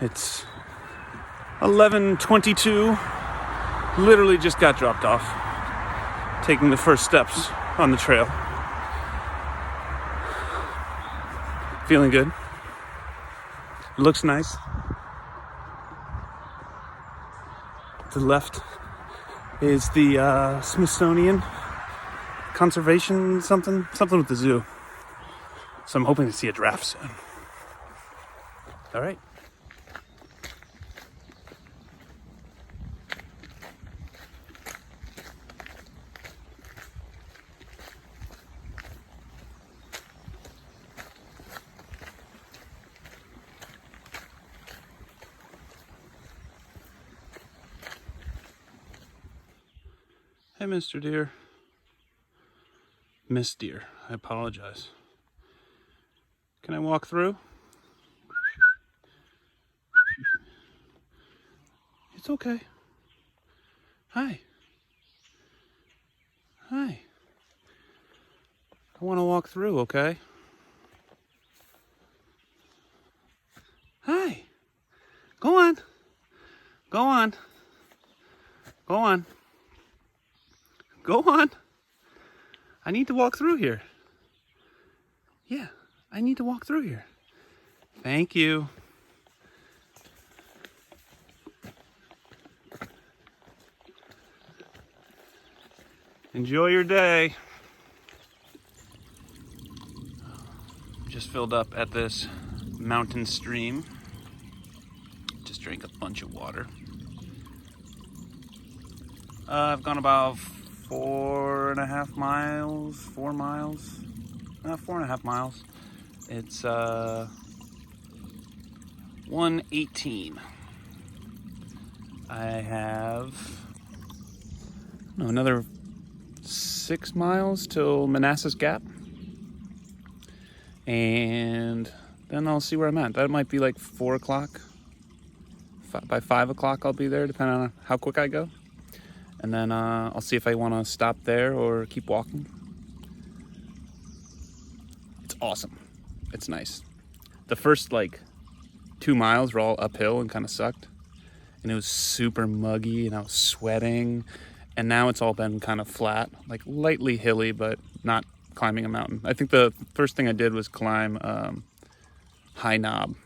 It's 11:22. Literally just got dropped off. Taking the first steps on the trail. Feeling good. It looks nice. To the left is the Smithsonian Conservation something with the zoo. So I'm hoping to see a giraffe soon. All right. Hey, Mr. Deer. Miss Deer, I apologize. Can I walk through? It's okay. Hi. Hi. I want to walk through, okay? Hi. Go on. Go on. Go on. Go on. I need to walk through here. Yeah, I need to walk through here. Thank you. Enjoy your day. Just filled up at this mountain stream. Just drank a bunch of water. I've gone about 4.5 miles, 4 miles, 4.5 miles. It's 1:18. I have another 6 miles till Manassas Gap, and then I'll see where I'm at. That might be like 4 o'clock. By 5 o'clock I'll be there, depending on how quick I go. And then I'll see if I want to stop there or keep walking. It's awesome. It's nice. The first 2 miles were all uphill and kind of sucked. And it was super muggy and I was sweating. And now it's all been kind of flat, lightly hilly, but not climbing a mountain. I think the first thing I did was climb High Knob.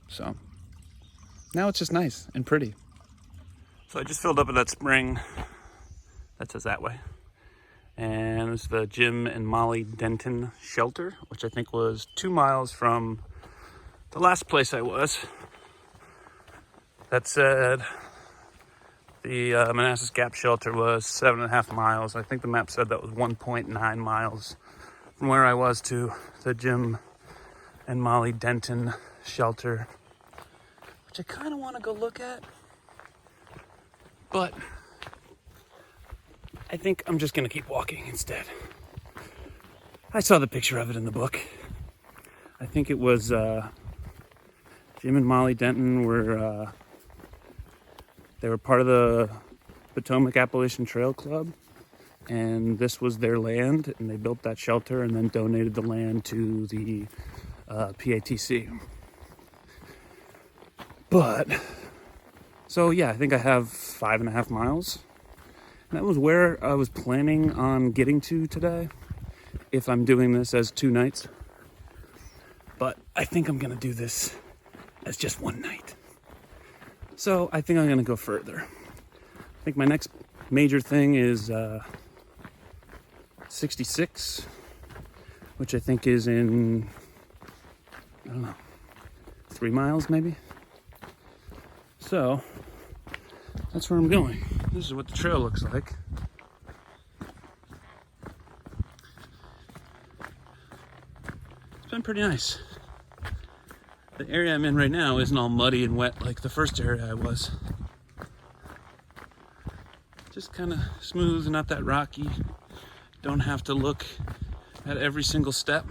So now it's just nice and pretty. So I just filled up at that spring. That says that way. And it's the Jim and Molly Denton shelter, which I think was 2 miles from the last place I was. That said, the Manassas Gap shelter was 7.5 miles. I think the map said that was 1.9 miles from where I was to the Jim and Molly Denton shelter, which I kind of want to go look at. But I think I'm just going to keep walking instead. I saw the picture of it in the book. I think it was Jim and Molly Denton were they were part of the Potomac Appalachian Trail Club, and this was their land, and they built that shelter and then donated the land to the PATC. But so yeah, I think I have 5.5 miles. And that was where I was planning on getting to today, if I'm doing this as 2 nights. But I think I'm gonna do this as just 1 night. So I think I'm gonna go further. I think my next major thing is 66, which I think is in, 3 miles maybe. So that's where I'm going. This is what the trail looks like. It's been pretty nice. The area I'm in right now isn't all muddy and wet like the first area I was. Just kind of smooth, not that rocky. Don't have to look at every single step.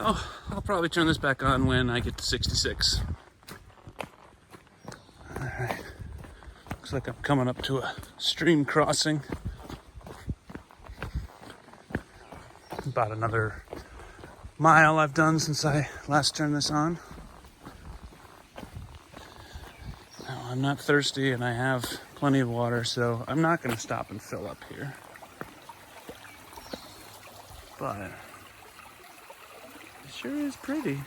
Oh, I'll probably turn this back on when I get to 66. Alright. Looks like I'm coming up to a stream crossing. About another mile I've done since I last turned this on. Now, I'm not thirsty and I have plenty of water, so I'm not going to stop and fill up here. But it sure is pretty.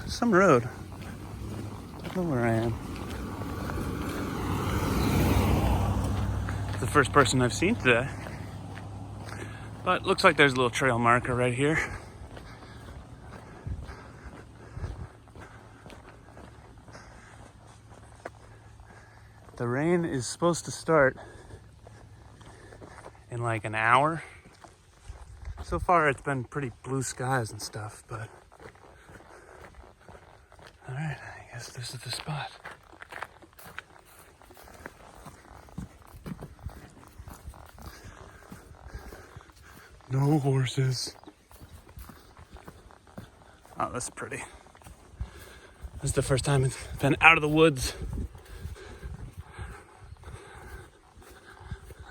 Some road. I don't know where I am. The first person I've seen today. But looks like there's a little trail marker right here. The rain is supposed to start in like an hour. So far it's been pretty blue skies and stuff, but all right, I guess this is the spot. No horses. Oh, that's pretty. This is the first time it's been out of the woods.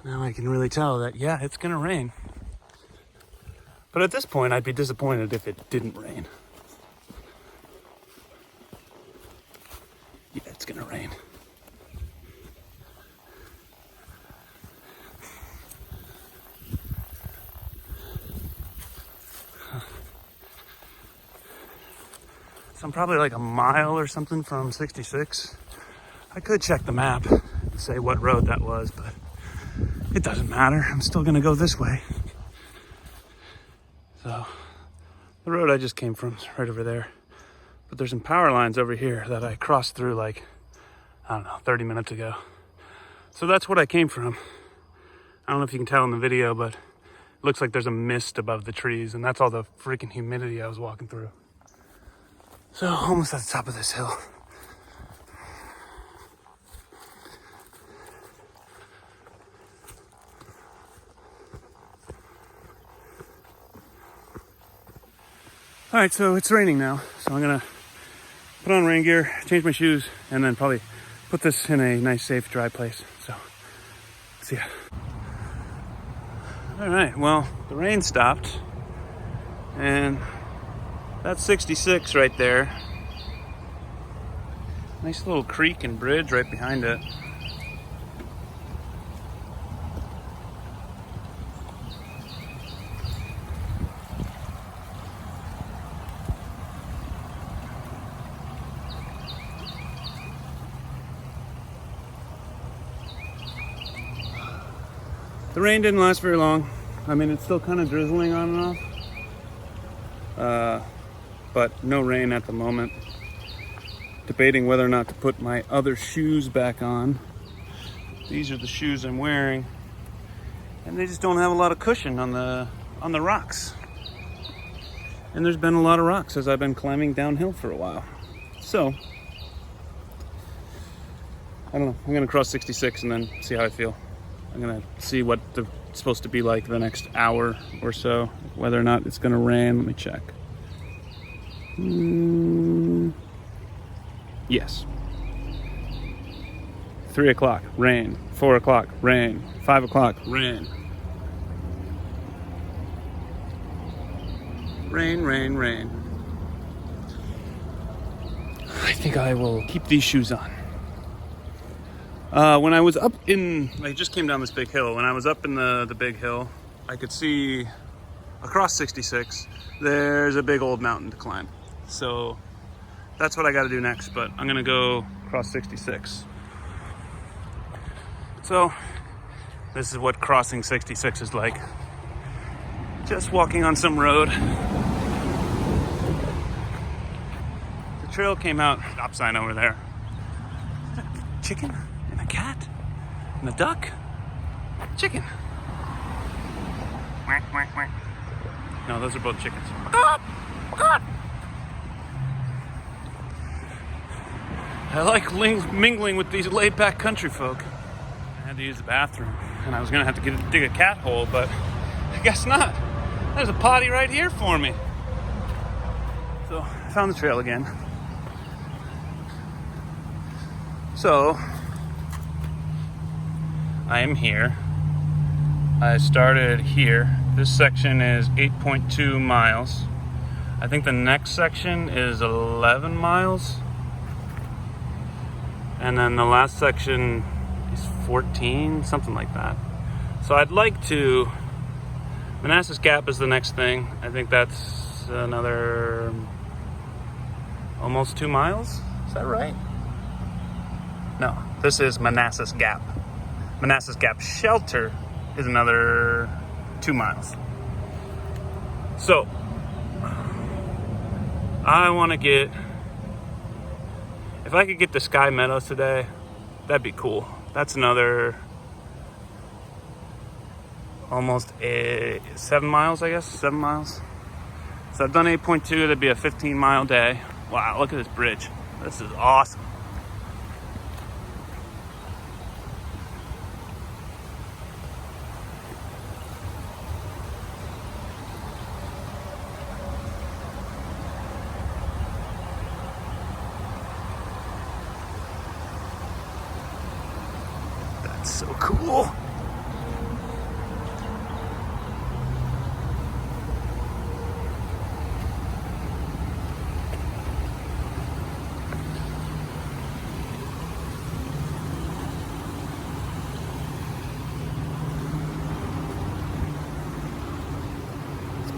Now I can really tell that, yeah, it's gonna rain. But at this point, I'd be disappointed if it didn't rain. Yeah, it's gonna rain. So I'm probably like a mile or something from 66. I could check the map and say what road that was, but it doesn't matter. I'm still gonna go this way. So the road I just came from is right over there. But there's some power lines over here that I crossed through like, I don't know, 30 minutes ago. So that's what I came from. I don't know if you can tell in the video, but it looks like there's a mist above the trees, and that's all the freaking humidity I was walking through. So almost at the top of this hill. All right, so it's raining now. So I'm gonna put on rain gear, change my shoes, and then probably put this in a nice, safe, dry place. So, see ya. All right, well, the rain stopped, and that's 66 right there. Nice little creek and bridge right behind it. The rain didn't last very long. I mean, it's still kind of drizzling on and off. But no rain at the moment. Debating whether or not to put my other shoes back on. These are the shoes I'm wearing. And they just don't have a lot of cushion on the rocks. And there's been a lot of rocks as I've been climbing downhill for a while. So, I don't know. I'm gonna cross 66 and then see how I feel. I'm gonna see what it's supposed to be like the next hour or so, whether or not it's gonna rain. Let me check. Yes. 3 o'clock, rain. 4 o'clock, rain. 5 o'clock, rain. Rain, rain, rain. I think I will keep these shoes on. When I was up in, I just came down this big hill. When I was up in the big hill, I could see across 66, there's a big old mountain to climb. So that's what I got to do next, but I'm gonna go cross 66. So this is what crossing 66 is like. Just walking on some road. The trail came out, stop sign over there. Chicken and a cow. cat and a duck. Chicken. Quack, quack, quack. No, those are both chickens. I like mingling with these laid-back country folk. I had to use the bathroom, and I was gonna have to dig a cat hole, but I guess not. There's a potty right here for me. So I found the trail again. So I am here. I started here. This section is 8.2 miles. I think the next section is 11 miles. And then the last section is 14, something like that. So I'd like to, Manassas Gap is the next thing. I think that's another almost 2 miles. Is that right? No, this is Manassas Gap. Manassas Gap Shelter is another 2 miles. So I want to get, if I could get to Sky Meadows today, that'd be cool. That's another almost 7 miles, I guess. 7 miles. So I've done 8.2. That'd be a 15-mile day. Wow, look at this bridge. This is awesome. That's so cool.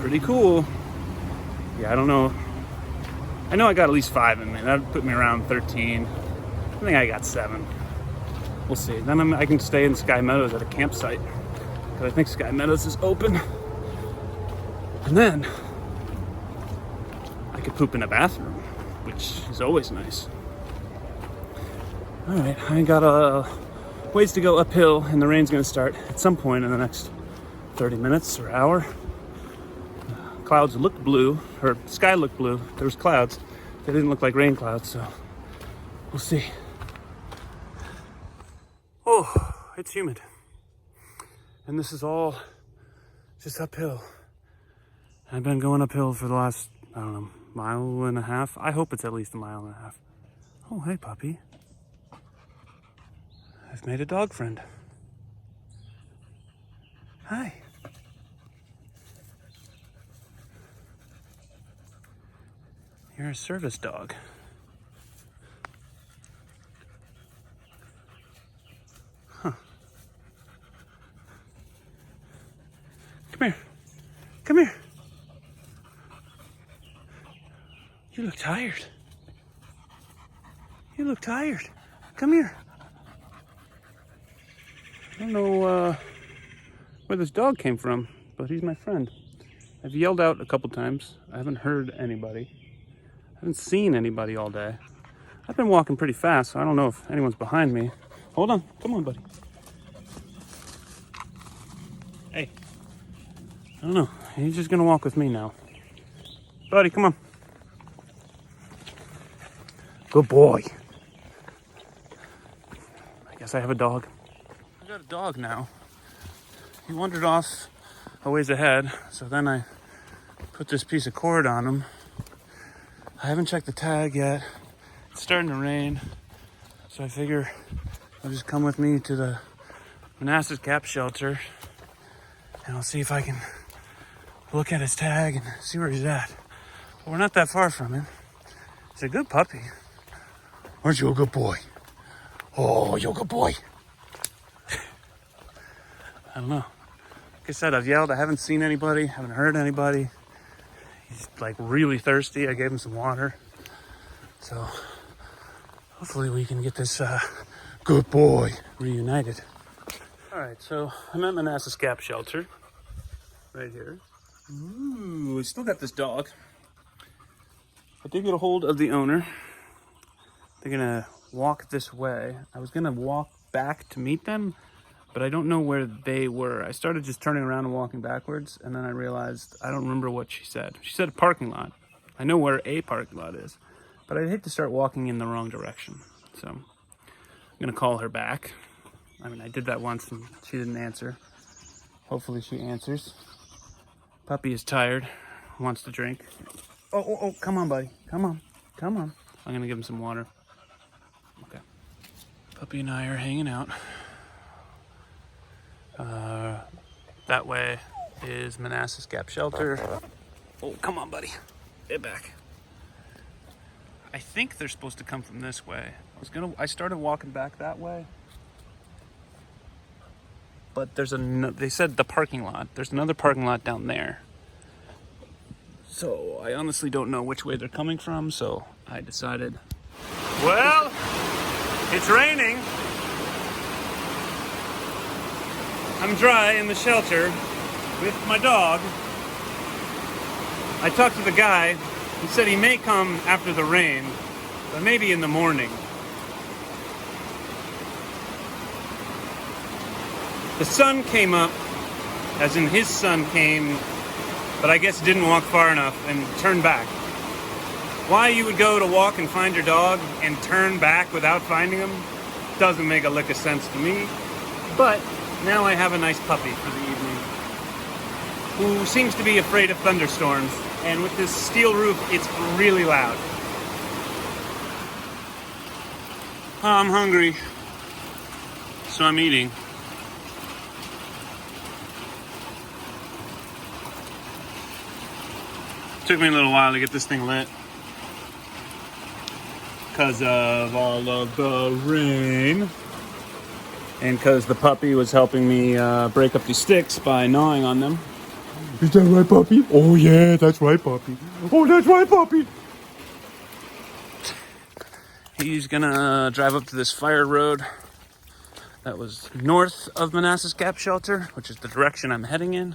Pretty cool. Yeah, I don't know. I know I got at least 5 in me. That'd put me around 13. I think I got 7. We'll see. Then I can stay in Sky Meadows at a campsite, because I think Sky Meadows is open. And then I could poop in a bathroom, which is always nice. All right, I got a ways to go uphill, and the rain's gonna start at some point in the next 30 minutes or hour. Clouds looked blue, or sky looked blue. There was clouds. They didn't look like rain clouds, so we'll see. Oh, it's humid. And this is all just uphill. I've been going uphill for the last, I don't know, mile and a half. I hope it's at least a mile and a half. Oh, hey, puppy. I've made a dog friend. Hi. You're a service dog. Huh. Come here. Come here. You look tired. You look tired. Come here. I don't know where this dog came from, but he's my friend. I've yelled out a couple times. I haven't heard anybody. I haven't seen anybody all day. I've been walking pretty fast, so I don't know if anyone's behind me. Hold on. Come on, buddy. Hey. I don't know. He's just gonna walk with me now. Buddy, come on. Good boy. I guess I have a dog. I've got a dog now. He wandered off a ways ahead, so then I put this piece of cord on him. I haven't checked the tag yet. It's starting to rain, so I figure I'll just come with me to the Manassas Gap Shelter, and I'll see if I can look at his tag and see where he's at. But we're not that far from him. He's a good puppy. Aren't you a good boy? Oh, you're a good boy. I don't know. Like I said, I've yelled. I haven't seen anybody. Haven't heard anybody. He's like really thirsty. I gave him some water. So hopefully we can get this good boy reunited. All right, so I'm at Manassas Gap Shelter right here. Ooh, we still got this dog. I did get a hold of the owner. They're gonna walk this way. I was gonna walk back to meet them, but I don't know where they were. I started just turning around and walking backwards, and then I realized I don't remember what she said. She said a parking lot. I know where a parking lot is, but I'd hate to start walking in the wrong direction. So I'm gonna call her back. I mean, I did that once and she didn't answer. Hopefully she answers. Puppy is tired, wants to drink. Oh, come on, buddy. Come on. I'm gonna give him some water. Okay. Puppy and I are hanging out. That way is Manassas Gap Shelter. Oh, come on, buddy. Get back. I think they're supposed to come from this way. I started walking back that way. But they said the parking lot. There's another parking lot down there. So I honestly don't know which way they're coming from, so I decided, well, it's raining. I'm dry in the shelter with my dog. I talked to the guy. He said he may come after the rain, but maybe in the morning. The sun came up, as in his son came, but I guess didn't walk far enough and turned back. Why you would go to walk and find your dog and turn back without finding him doesn't make a lick of sense to me. But now I have a nice puppy for the evening who seems to be afraid of thunderstorms, and with this steel roof, it's really loud. I'm hungry, so I'm eating. Took me a little while to get this thing lit because of all of the rain and because the puppy was helping me break up these sticks by gnawing on them. Is that right, puppy? Oh yeah, that's right, puppy. Oh, that's right, puppy. He's gonna drive up to this fire road that was north of Manassas Gap Shelter, which is the direction I'm heading in,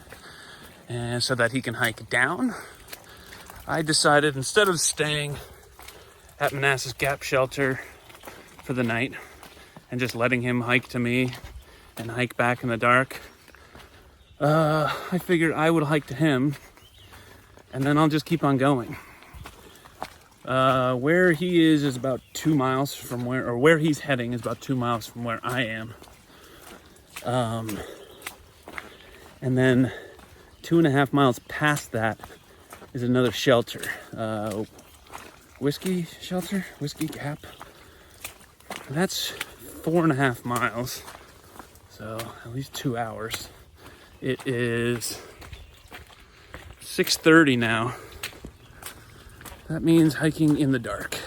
and so that he can hike down. I decided, instead of staying at Manassas Gap Shelter for the night and just letting him hike to me and hike back in the dark, I figured I would hike to him and then I'll just keep on going. Where he is about 2 miles from where he's heading is about 2 miles from where I am. And then 2.5 miles past that is another shelter. Whiskey Gap. And that's 4.5 miles. So at least 2 hours. It is 6:30 now. That means hiking in the dark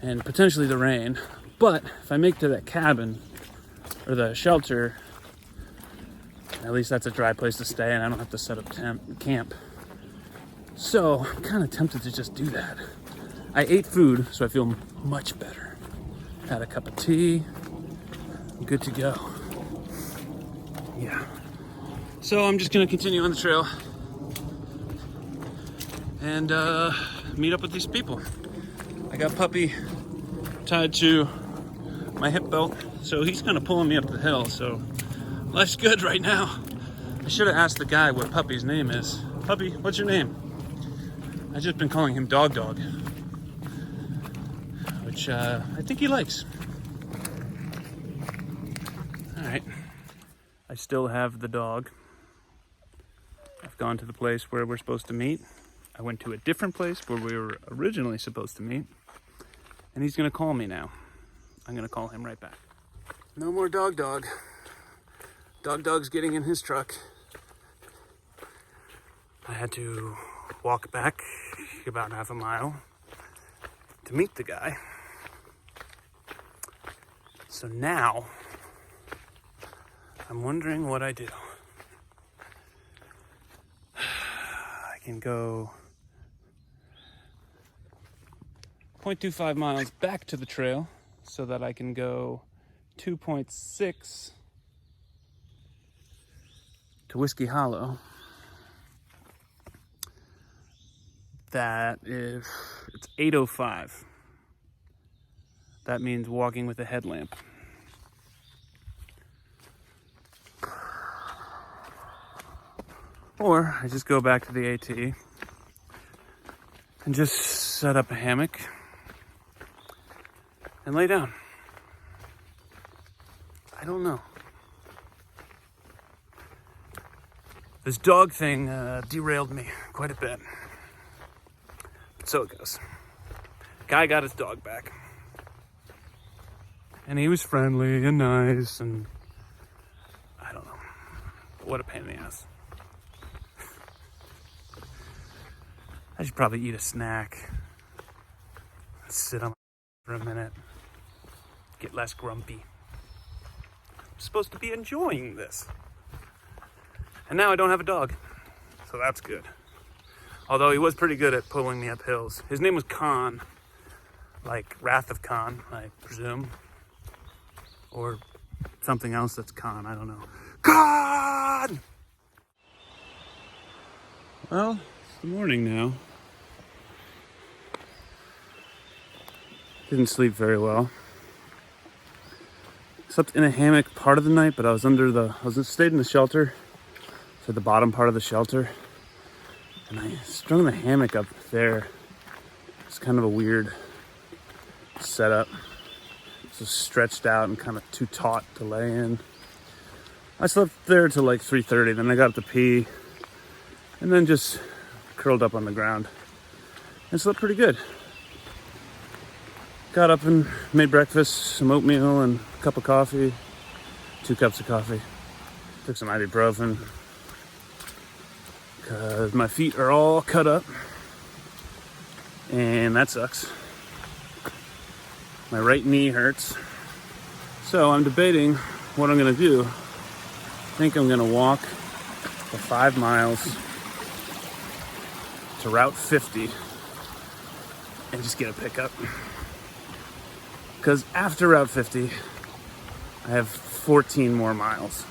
and potentially the rain. But if I make it to that cabin or the shelter, at least that's a dry place to stay and I don't have to set up camp. So I'm kind of tempted to just do that. I ate food, so I feel much better. Had a cup of tea. I'm good to go. Yeah. So I'm just gonna continue on the trail and meet up with these people. I got Puppy tied to my hip belt, so he's kind of pulling me up the hill, so life's good right now. I should have asked the guy what Puppy's name is. Puppy, what's your name? I've just been calling him Dog, which I think he likes. All right. I still have the dog. I've gone to the place where we're supposed to meet. I went to a different place where we were originally supposed to meet. And he's gonna call me now. I'm gonna call him right back. No more Dog. Dog's getting in his truck. I had to walk back about half a mile to meet the guy. So now I'm wondering what I do. I can go 0.25 miles back to the trail so that I can go 2.6 to Whiskey Hollow. That if it's 8:05, that means walking with a headlamp. Or I just go back to the AT and just set up a hammock and lay down. I don't know. This dog thing derailed me quite a bit. But so it goes. Guy got his dog back. And he was friendly and nice, and I don't know. What a pain in the ass. I should probably eat a snack. Sit on for a minute. Get less grumpy. I'm supposed to be enjoying this. And now I don't have a dog. So that's good. Although he was pretty good at pulling me up hills. His name was Khan. Like Wrath of Khan, I presume. Or something else that's Khan, I don't know. Khan! Well, it's the morning now. Didn't sleep very well. Slept in a hammock part of the night, but I stayed in the shelter, so the bottom part of the shelter. And I strung the hammock up there. It's kind of a weird setup. It's stretched out and kind of too taut to lay in. I slept there till like 3:30, then I got up to pee, and then just curled up on the ground and slept pretty good. Got up and made breakfast, some oatmeal and a cup of coffee, 2 cups of coffee. Took some ibuprofen because my feet are all cut up and that sucks. My right knee hurts. So I'm debating what I'm gonna do. I think I'm gonna walk the 5 miles to Route 50 and just get a pickup. Because after Route 50, I have 14 more miles.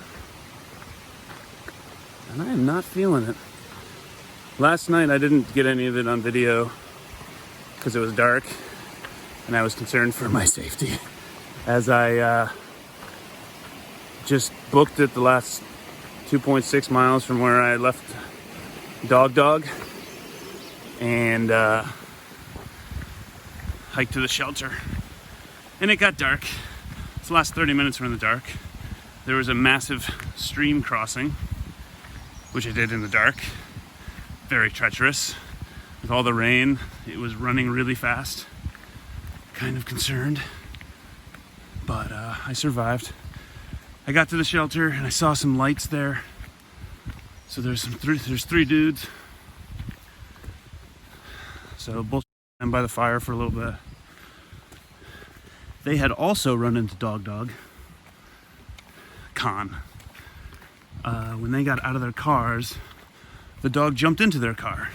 And I am not feeling it. Last night I didn't get any of it on video because it was dark and I was concerned for my safety. As I just booked it the last 2.6 miles from where I left Dog and hiked to the shelter. And it got dark. The last 30 minutes were in the dark. There was a massive stream crossing, which I did in the dark. Very treacherous. With all the rain, it was running really fast. Kind of concerned, but I survived. I got to the shelter and I saw some lights there. So there's 3 dudes. So both them by the fire for a little bit. They had also run into Dog Khan. When they got out of their cars, the dog jumped into their car.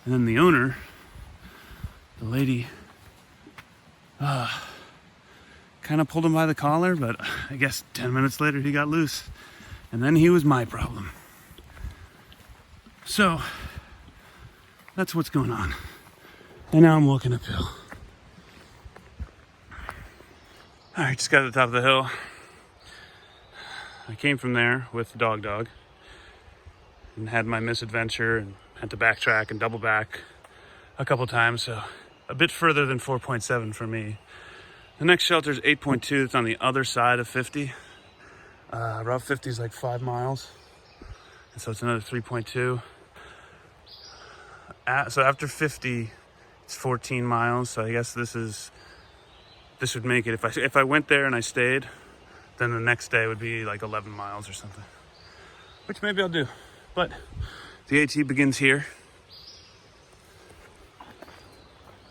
And then the owner, the lady, kind of pulled him by the collar, but I guess 10 minutes later he got loose. And then he was my problem. So, that's what's going on. And now I'm walking uphill. Alright, just got to the top of the hill. I came from there with Dog and had my misadventure and had to backtrack and double back a couple times, so a bit further than 4.7 for me. The next shelter is 8.2. It's on the other side of 50. Route 50 is like 5 miles, and so it's another 3.2. So after 50, it's 14 miles. So I guess this would make it, if I went there and I stayed, then the next day would be like 11 miles or something, which maybe I'll do. But the AT begins here,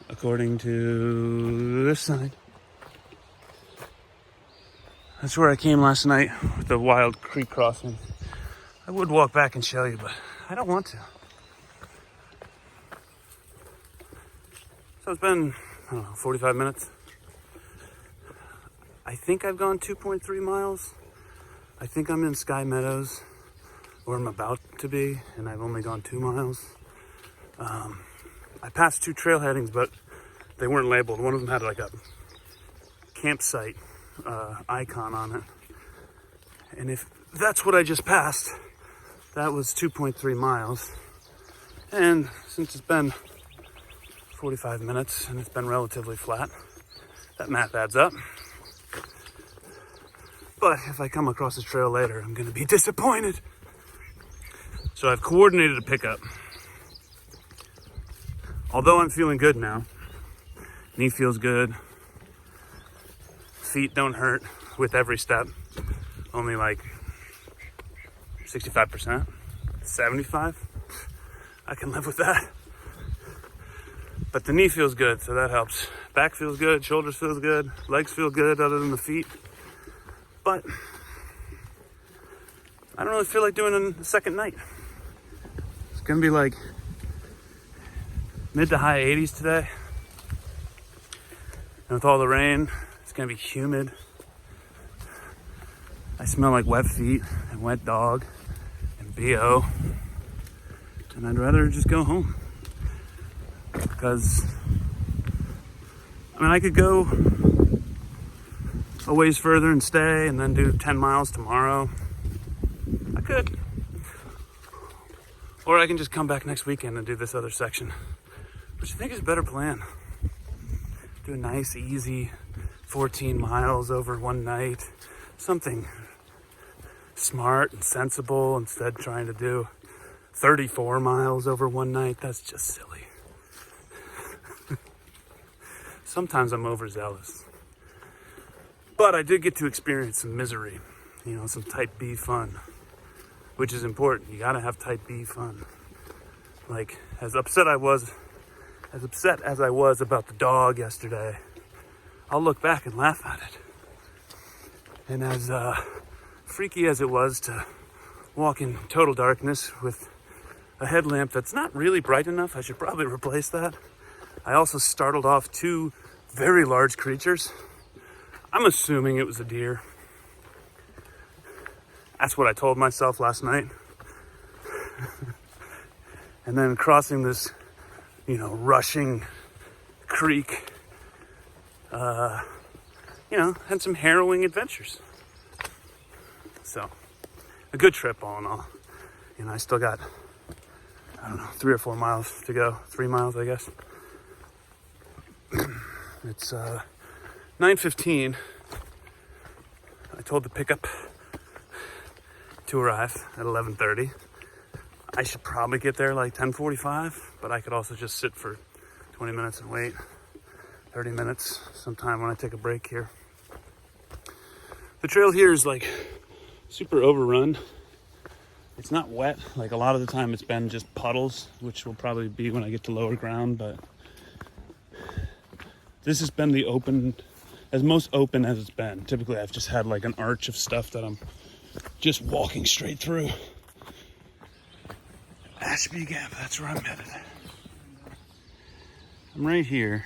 according to this sign. That's where I came last night with the wild creek crossing. I would walk back and show you, but I don't want to. So it's been, 45 minutes. I think I've gone 2.3 miles. I think I'm in Sky Meadows, where I'm about to be, and I've only gone 2 miles. I passed 2 trail headings, but they weren't labeled. One of them had like a campsite icon on it. And if that's what I just passed, That was 2.3 miles. And since it's been 45 minutes and it's been relatively flat, that math adds up. But if I come across this trail later, I'm gonna be disappointed. So I've coordinated a pickup. Although I'm feeling good now, knee feels good, feet don't hurt with every step, only like 65%, 75%. I can live with that. But the knee feels good, so that helps. Back feels good, shoulders feels good, legs feel good other than the feet. But I don't really feel like doing a second night. It's gonna be like mid to high 80s today. And with all the rain, it's gonna be humid. I smell like wet feet and wet dog and BO. And I'd rather just go home. Because, I mean, I could go a ways further and stay and then do 10 miles tomorrow. I could. Or I can just come back next weekend and do this other section, which I think is a better plan. Do a nice, easy 14 miles over one night. Something smart and sensible instead of trying to do 34 miles over one night. That's just silly. Sometimes I'm overzealous. But I did get to experience some misery, you know, some type B fun, which is important. You gotta have type B fun. Like, as upset as I was about the dog yesterday, I'll look back and laugh at it. And as freaky as it was to walk in total darkness with a headlamp that's not really bright enough, I should probably replace that. I also startled off two very large creatures. I'm assuming it was a deer. That's what I told myself last night. And then crossing this, you know, rushing creek, you know, had some harrowing adventures. So, a good trip all in all. You know, I still got, I don't know, 3 or 4 miles to go. 3 miles, I guess. It's 9:15. I told the pickup to arrive at 11:30. I should probably get there like 10:45, but I could also just sit for 20 minutes and wait. 30 minutes sometime when I take a break here. The trail here is like super overrun. It's not wet. Like a lot of the time it's been just puddles, which will probably be when I get to lower ground, but this has been the most open as it's been. Typically I've just had like an arch of stuff that I'm just walking straight through. Ashby Gap, that's where I'm headed. I'm right here,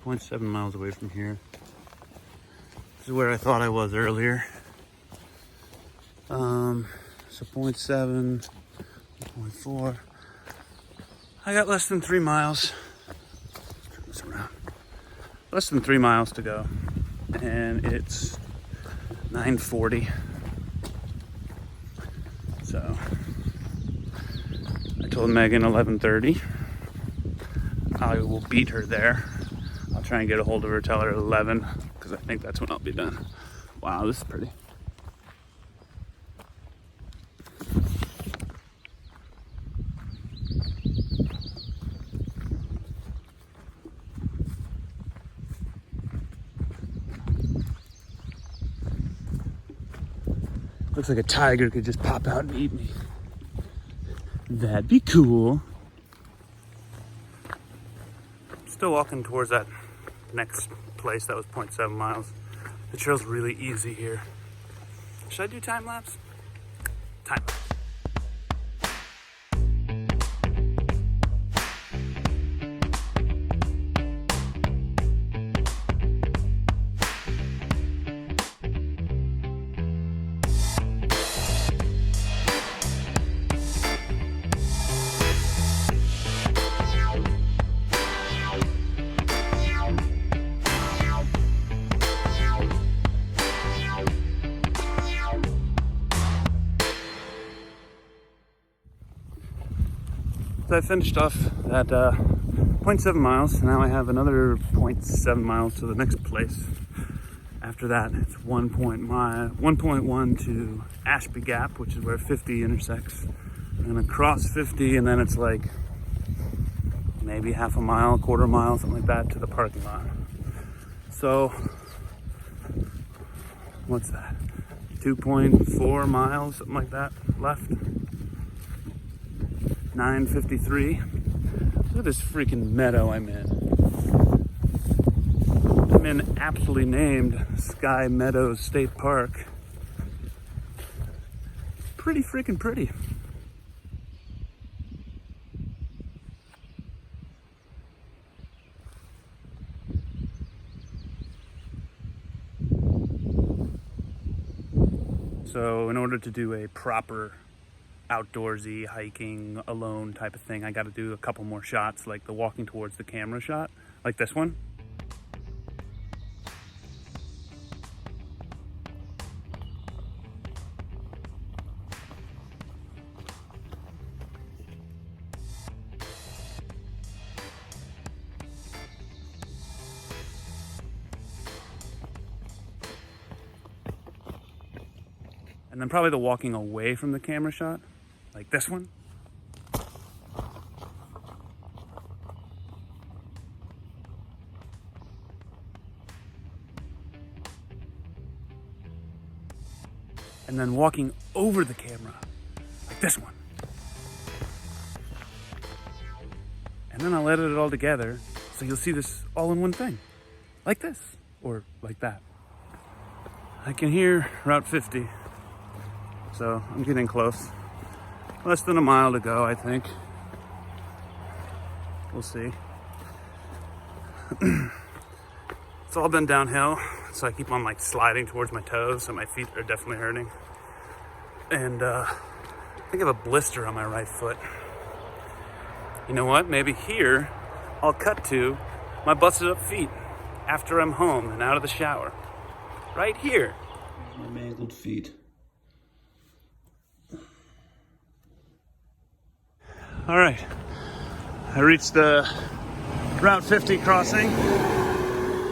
0.7 miles away from here. This is where I thought I was earlier. So 0.7, 0.4. I got less than 3 miles. Turn this around. Less than 3 miles to go, and it's 9:40. So I told Megan 11:30. I will beat her there. I'll try and get a hold of her, tell her 11, because I think that's when I'll be done. Wow, this is pretty. Looks like a tiger could just pop out and eat me. That'd be cool. Still walking towards that next place that was 0.7 miles. The trail's really easy here. Should I do time lapse? Time lapse. So I finished off at 0.7 miles. Now I have another 0.7 miles to the next place. After that, it's 1.1 to Ashby Gap, which is where 50 intersects. I'm gonna cross 50, and then it's like maybe half a mile, quarter mile, something like that, to the parking lot. So, what's that? 2.4 miles, something like that, left. 9:53. Look at this freaking meadow I'm in. I'm in aptly named Sky Meadows State Park. Pretty freaking pretty. So in order to do a proper outdoorsy hiking alone type of thing, I got to do a couple more shots, like the walking towards the camera shot, like this one. And then probably the walking away from the camera shot, like this one. And then walking over the camera, like this one. And then I'll edit it all together, so you'll see this all in one thing, like this, or like that. I can hear Route 50. So I'm getting close. Less than a mile to go, I think. We'll see. It's all been downhill, so I keep on like sliding towards my toes, so my feet are definitely hurting. And I think I have a blister on my right foot. You know what? Maybe here I'll cut to my busted up feet after I'm home and out of the shower. Right here. My mangled feet. All right, I reached the Route 50 crossing,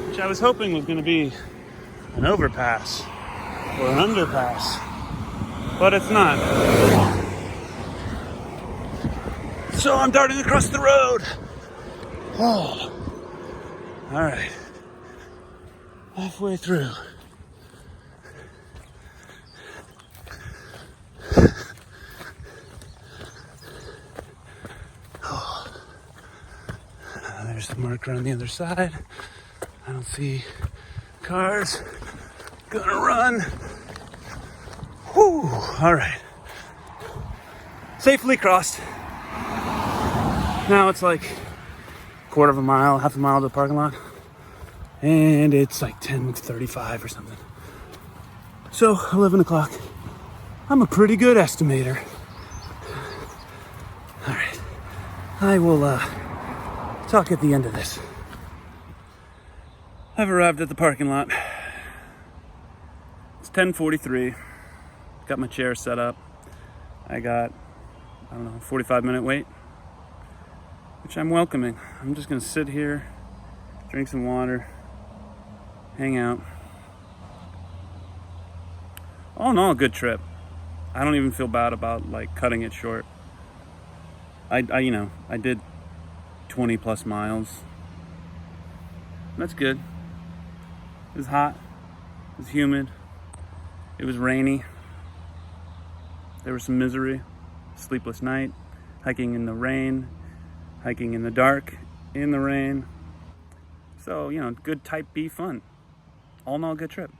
which I was hoping was going to be an overpass or an underpass, but it's not. So I'm darting across the road. Oh, all right, halfway through. There's the marker on the other side. I don't see cars. Gonna run. Whew, all right. Safely crossed. Now it's like a quarter of a mile, half a mile to the parking lot. And it's like 10:35 or something. So 11 o'clock. I'm a pretty good estimator. All right, I will talk at the end of this. I've arrived at the parking lot. It's 10:43. Got my chair set up. I got, 45-minute wait, which I'm welcoming. I'm just gonna sit here, drink some water, hang out. All in all, a good trip. I don't even feel bad about like cutting it short. I did 20 plus miles. That's good. It was hot. It was humid. It was rainy. There was some misery. Sleepless night. Hiking in the rain. Hiking in the dark. In the rain. So, good type B fun. All in all, good trip.